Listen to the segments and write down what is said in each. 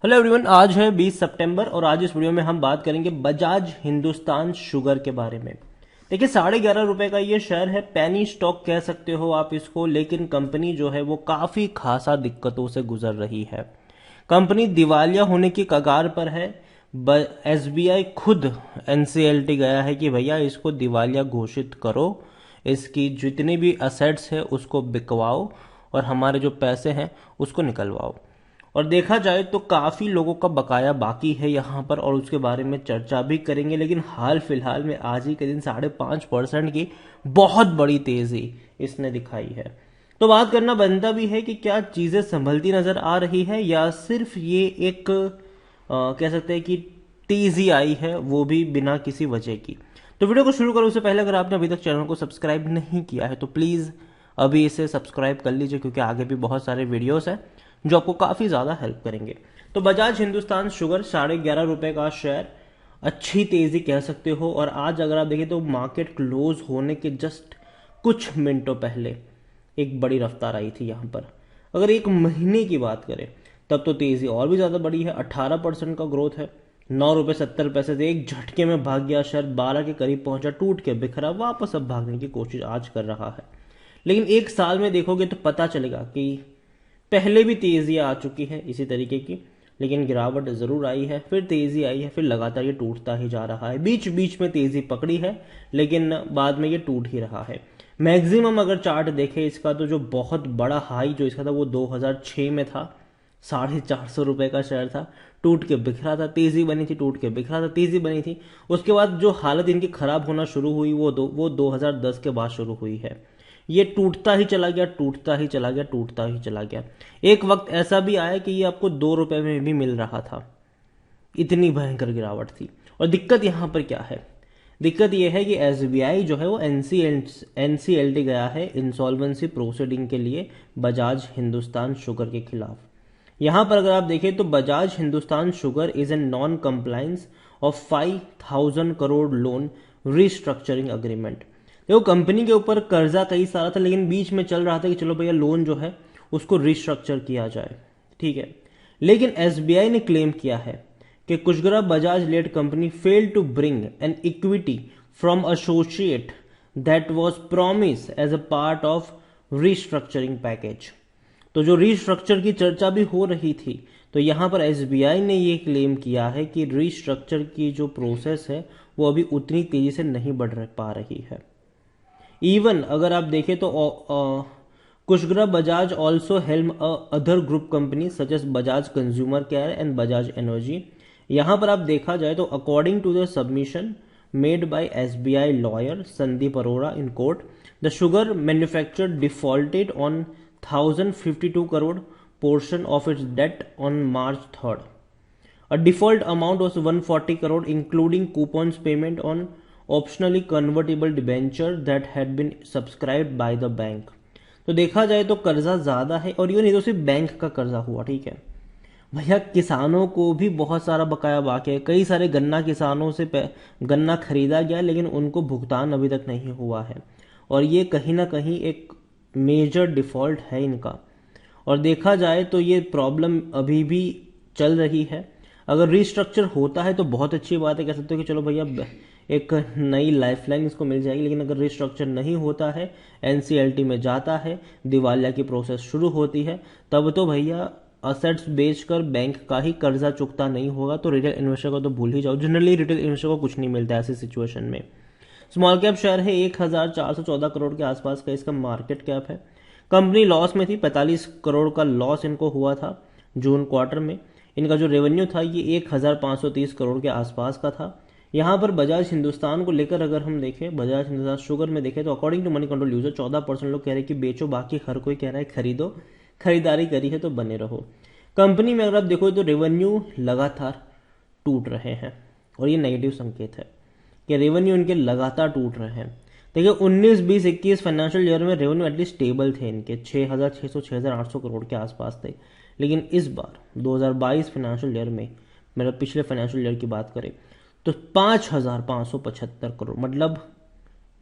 Hello everyone, आज है 20 सितंबर और आज इस वीडियो में हम बात करेंगे बजाज हिंदुस्तान शुगर के बारे में। देखिए, 11.5 रुपए का ये शेयर है, पेनी स्टॉक कह सकते हो आप इसको, लेकिन कंपनी जो है वो काफ़ी खासा दिक्कतों से गुजर रही है। कंपनी दिवालिया होने की कगार पर है। एसबीआई खुद एनसीएलटी गया है कि भैया इसको दिवालिया घोषित करो, इसकी जितनी भी असेट्स है उसको बिकवाओ और हमारे जो पैसे हैं उसको निकलवाओ। और देखा जाए तो काफी लोगों का बकाया बाकी है यहाँ पर और उसके बारे में चर्चा भी करेंगे, लेकिन हाल फिलहाल में आज ही के दिन 5.5% की बहुत बड़ी तेजी इसने दिखाई है। तो बात करना बनता भी है कि क्या चीजें संभलती नजर आ रही है या सिर्फ ये एक कह सकते हैं कि तेजी आई है, वो भी बिना किसी वजह की। तो वीडियो को शुरू करो उससे पहले अगर आपने अभी तक चैनल को सब्सक्राइब नहीं किया है तो प्लीज अभी इसे सब्सक्राइब कर लीजिए, क्योंकि आगे भी बहुत सारे वीडियोस हैं जो आपको काफी ज्यादा हेल्प करेंगे। तो बजाज हिंदुस्तान शुगर 11.5 रुपए का शेयर, अच्छी तेजी कह सकते हो। और आज अगर आप देखें तो मार्केट क्लोज होने के जस्ट कुछ मिनटों पहले एक बड़ी रफ्तार आई थी यहाँ पर। अगर एक महीने की बात करें तब तो तेजी और भी ज्यादा बड़ी है, 18% का ग्रोथ है। 9.70 रुपए से एक झटके में भाग गया शेयर, 12 के करीब पहुंचा, टूट के बिखरा, वापस अब भागने की कोशिश आज कर रहा है। लेकिन एक साल में देखोगे तो पता चलेगा कि पहले भी तेजी आ चुकी है इसी तरीके की, लेकिन गिरावट जरूर आई है, फिर तेजी आई है, फिर लगातार ये टूटता ही जा रहा है। बीच बीच में तेजी पकड़ी है लेकिन बाद में ये टूट ही रहा है। मैक्सिमम अगर चार्ट देखे इसका तो जो बहुत बड़ा हाई जो इसका था वो 2006 में था। 450 रुपए का शेयर था, टूट के बिखरा था, तेजी बनी थी, टूट के बिखरा था, तेजी बनी थी। उसके बाद जो हालत इनकी खराब होना शुरू हुई वो 2010 के बाद शुरू हुई है। ये टूटता ही चला गया, टूटता ही चला गया, टूटता ही चला गया। एक वक्त ऐसा भी आया कि ये आपको 2 रुपए में भी मिल रहा था, इतनी भयंकर गिरावट थी। और दिक्कत यहां पर क्या है? दिक्कत यह है कि एसबीआई जो है वो एनसीएलटी गया है इंसॉल्वेंसी प्रोसीडिंग के लिए बजाज हिंदुस्तान शुगर के खिलाफ। यहां पर अगर आप देखें तो Bajaj Hindustan sugar is an non compliance of 5,000 crore loan restructuring agreement. देखो, कंपनी के ऊपर कर्जा कई सारा था, लेकिन बीच में चल रहा था कि चलो भैया लोन जो है उसको रिस्ट्रक्चर किया जाए, ठीक है। लेकिन एसबीआई ने क्लेम किया है कि Kushagra Bajaj led company failed to bring an equity from associate that was promise as a part of restructuring package. तो जो रिस्ट्रक्चर की चर्चा भी हो रही थी, तो यहां पर एसबीआई ने ये क्लेम किया है कि रिस्ट्रक्चर की जो प्रोसेस है वो अभी उतनी तेजी से नहीं बढ़ पा रही है। इवन अगर आप देखें तो Kushagra Bajaj also helm other group company such as Bajaj consumer care and Bajaj energy. यहां पर आप देखा जाए तो according to the submission made by SBI lawyer Sandeep Arora in court, the sugar manufacture defaulted on 1,052 crore portion of its debt on March 3rd. A default amount was 140 crore including coupons payment on optionally convertible debenture that had been subscribed by the bank. तो देखा जाए तो कर्जा ज्यादा है, और ये नहीं तो सिर्फ बैंक का कर्जा हुआ, ठीक है भैया, किसानों को भी बहुत सारा बकाया बाकी है। कई सारे गन्ना किसानों से गन्ना खरीदा गया लेकिन उनको भुगतान अभी तक नहीं हुआ है, और ये कहीं ना कहीं एक मेजर डिफॉल्ट है इनका। और देखा जाए तो ये प्रॉब्लम अभी भी चल रही है। अगर रिस्ट्रक्चर होता है तो बहुत अच्छी बात है, कह सकते हो कि चलो भैया एक नई लाइफलाइन इसको मिल जाएगी। लेकिन अगर रिस्ट्रक्चर नहीं होता है, एनसीएलटी में जाता है, दिवालिया की प्रोसेस शुरू होती है, तब तो भैया असेट्स बेचकर बैंक का ही कर्जा चुकता नहीं होगा, तो रिटेल इन्वेस्टर को तो भूल ही जाओ। जनरली रिटेल इन्वेस्टर को कुछ नहीं मिलता है ऐसी सिचुएशन में। स्मॉल कैप शेयर है, 1,414 करोड़ के आसपास का इसका मार्केट कैप है। कंपनी लॉस में थी, 45 करोड़ का लॉस इनको हुआ था जून क्वार्टर में। इनका जो रेवेन्यू था ये 1,530 करोड़ के आसपास का था। यहाँ पर बजाज हिंदुस्तान को लेकर अगर हम देखें, बजाज हिंदुस्तान शुगर में देखें तो according to Moneycontrol user 14% लोग कह रहे हैं कि बेचो, बाकी हर कोई कह रहा है खरीदो, खरीदारी करी है तो बने रहो। कंपनी में अगर आप देखो तो रेवेन्यू लगातार टूट रहे हैं, और ये नेगेटिव संकेत है कि रेवेन्यू इनके लगातार टूट रहे हैं। देखिए 19-20-21 फाइनेंशियल ईयर में रेवेन्यू एटलीस्ट स्टेबल थे इनके, 6,600 6,800 करोड़ के आसपास थे। लेकिन इस बार 2022 फाइनेंशियल ईयर में, मेरा पिछले फाइनेंशियल ईयर की बात करें तो 5,575 करोड़, मतलब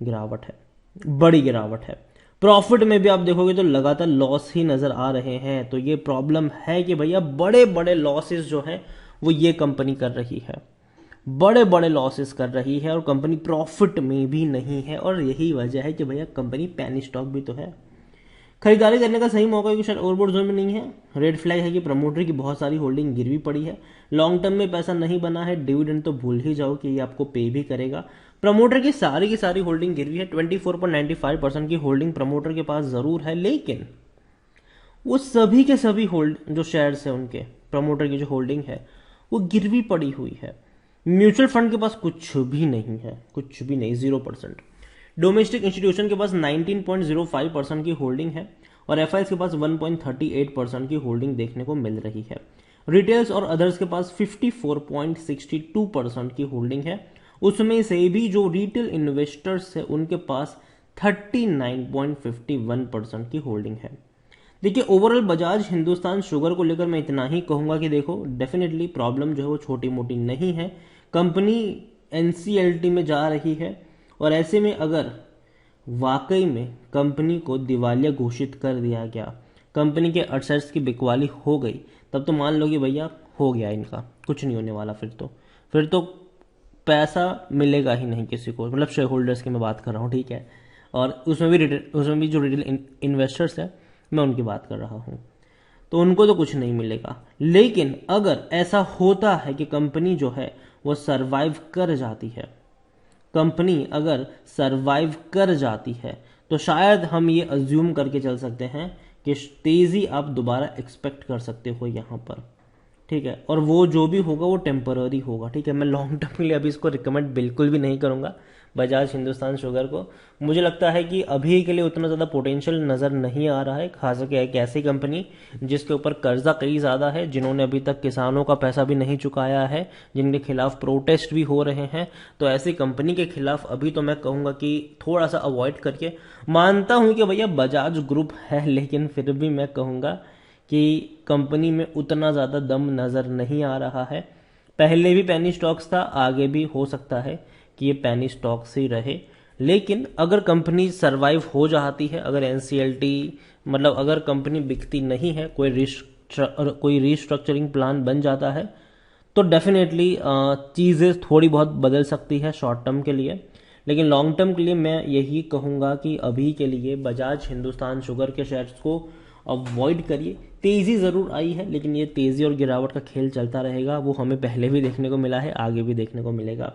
गिरावट है, बड़ी गिरावट है। प्रॉफिट में भी आप देखोगे तो लगातार लॉस ही नजर आ रहे हैं। तो ये प्रॉब्लम है कि भैया बड़े बड़े लॉसेस जो है वो ये कंपनी कर रही है, बड़े बड़े लॉसेस कर रही है और कंपनी प्रॉफिट में भी नहीं है। और यही वजह है कि भैया कंपनी पेनी स्टॉक भी तो है। खरीदारी करने का सही मौका है कि शायद ओवरबोर्ड जोन में नहीं है। रेड फ्लैग है कि प्रमोटर की बहुत सारी होल्डिंग गिरवी पड़ी है, लॉन्ग टर्म में पैसा नहीं बना है, डिविडेंड तो भूल ही जाओ कि ये आपको पे भी करेगा। प्रमोटर की सारी होल्डिंग गिरवी है। 24.95% की होल्डिंग प्रमोटर के पास जरूर है, लेकिन वो सभी के सभी होल्ड जो शेयर्स है उनके, प्रमोटर की जो होल्डिंग है वो गिरवी पड़ी हुई है। म्यूचुअल फंड के पास कुछ भी नहीं है, कुछ भी नहीं, 0%। डोमेस्टिक इंस्टीट्यूशन के पास 19.05% की होल्डिंग है और एफआईएस के पास 1.38% की होल्डिंग देखने को मिल रही है। रिटेल्स और अदर्स के पास 54.62% की होल्डिंग है। उसमें से भी जो रिटेल इन्वेस्टर्स है उनके पास 39.51% की होल्डिंग है। देखिए ओवरऑल बजाज हिंदुस्तान शुगर को लेकर मैं इतना ही कहूंगा कि देखो डेफिनेटली प्रॉब्लम जो है वो छोटी मोटी नहीं है। कंपनी एनसीएलटी में जा रही है और ऐसे में अगर वाकई में कंपनी को दिवालिया घोषित कर दिया गया, कंपनी के असेट्स की बिकवाली हो गई, तब तो मान लो कि भैया हो गया, इनका कुछ नहीं होने वाला। फिर तो पैसा मिलेगा ही नहीं किसी को, मतलब शेयर होल्डर्स की मैं बात कर रहा हूँ, ठीक है। और उसमें भी जो रिटेल इन्वेस्टर्स है मैं उनकी बात कर रहा हूँ, तो उनको तो कुछ नहीं मिलेगा। लेकिन अगर ऐसा होता है कि कंपनी जो है वो सरवाइव कर जाती है, कंपनी अगर सरवाइव कर जाती है तो शायद हम ये अज्यूम करके चल सकते हैं कि तेजी आप दोबारा एक्सपेक्ट कर सकते हो यहां पर, ठीक है। और वो जो भी होगा वो टेम्पररी होगा, ठीक है। मैं लॉन्ग टर्म के लिए अभी इसको रिकमेंड बिल्कुल भी नहीं करूंगा बजाज हिंदुस्तान शुगर को। मुझे लगता है कि अभी के लिए उतना ज़्यादा पोटेंशियल नज़र नहीं आ रहा है, खास करके एक ऐसी कंपनी जिसके ऊपर कर्जा कई ज़्यादा है, जिन्होंने अभी तक किसानों का पैसा भी नहीं चुकाया है, जिनके खिलाफ प्रोटेस्ट भी हो रहे हैं। तो ऐसी कंपनी के खिलाफ अभी तो मैं कहूँगा कि थोड़ा सा अवॉइड करके, मानता हूँ कि भैया बजाज ग्रुप है, लेकिन फिर भी मैं कहूँगा कि कंपनी में उतना ज़्यादा दम नज़र नहीं आ रहा है। पहले भी पेनी स्टॉक्स था, आगे भी हो सकता है कि ये पेनी स्टॉक्स ही रहे। लेकिन अगर कंपनी सरवाइव हो जाती है, अगर एनसीएलटी मतलब अगर कंपनी बिकती नहीं है, कोई रीस्ट्रक्चरिंग प्लान बन जाता है, तो डेफिनेटली चीज़ें थोड़ी बहुत बदल सकती है शॉर्ट टर्म के लिए। लेकिन लॉन्ग टर्म के लिए मैं यही कहूँगा कि अभी के लिए बजाज हिंदुस्तान शुगर के शेयर्स को अवॉइड करिए। तेज़ी ज़रूर आई है, लेकिन ये तेज़ी और गिरावट का खेल चलता रहेगा, वो हमें पहले भी देखने को मिला है, आगे भी देखने को मिलेगा।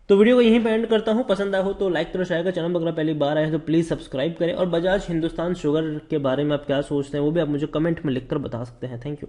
तो वीडियो को यहीं पे एंड करता हूँ। पसंद आया हो तो लाइक करो, शेयर करो, चैनल पर अगर पहली बार आए तो प्लीज़ सब्सक्राइब करें। और बजाज हिंदुस्तान शुगर के बारे में आप क्या सोचते हैं वो भी आप मुझे कमेंट में लिखकर बता सकते हैं। Thank you.